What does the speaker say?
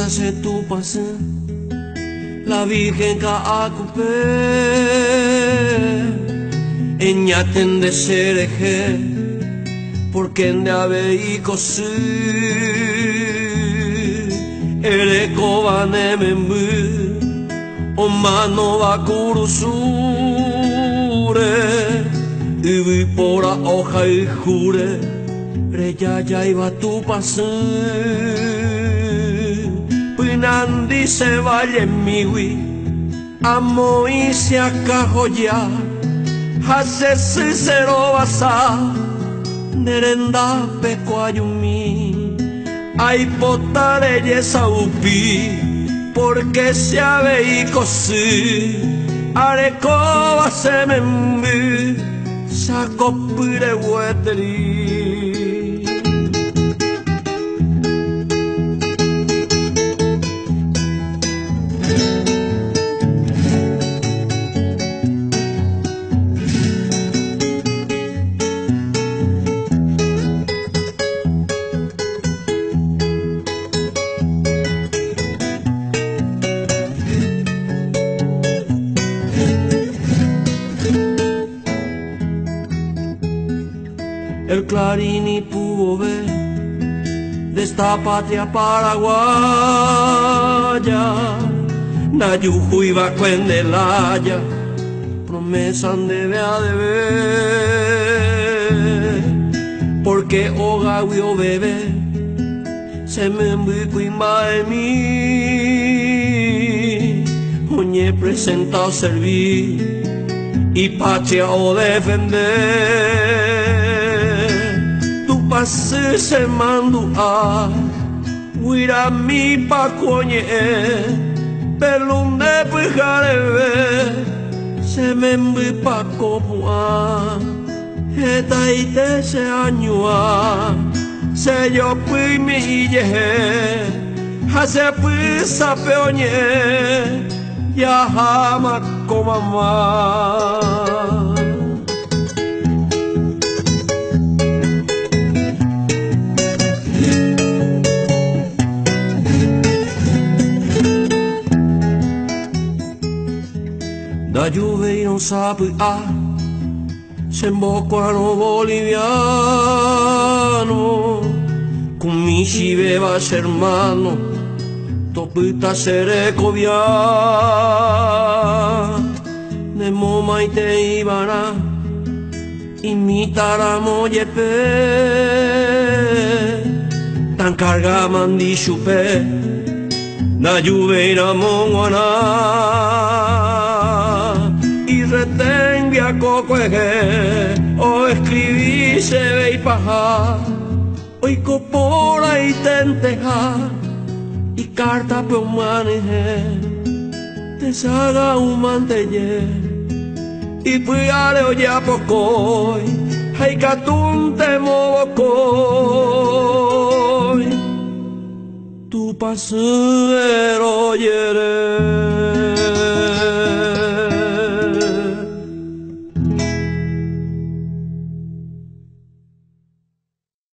se tu pase la Virgen ka akupe enyaten de sereje porque en de abeiko su ereko banemembu o mano va kurusure ubi pora hoja y jure reya ya iba tu pase pinandi se vaya miwi amo y se acajo ya hace cero basa nerenda pecuayumi ay potare yesa upi porque se abeiko si arekoba se membi saco pire hueteri. El clarín y pudo ver de esta patria paraguaya, Nayuju iba cuendelaya, promesa debe a deber, porque Ogawi o bebé se me envió de mí, oñe presentado servir y patria o defender. Pase se mandu a huira mi pa coñe pelunde pujarebe se me envi pa copua eta ite se añua se yo pui mi ye hace pui sapeoñe ya jama comama. Da lluvia y no sabe se embocó a los bolivianos, con mi chivebas hermano, topita serecovia, de moma y te ibara, imitará moyepe, tan carga mandi chupe, da lluvia y la monguana. Retenga cocueje o escribí se ve y paja hoy copora y tenteja y carta pe maneje te saga un mantelle y puiare o ya pocoy hay catunte movocoy tu pasero yere.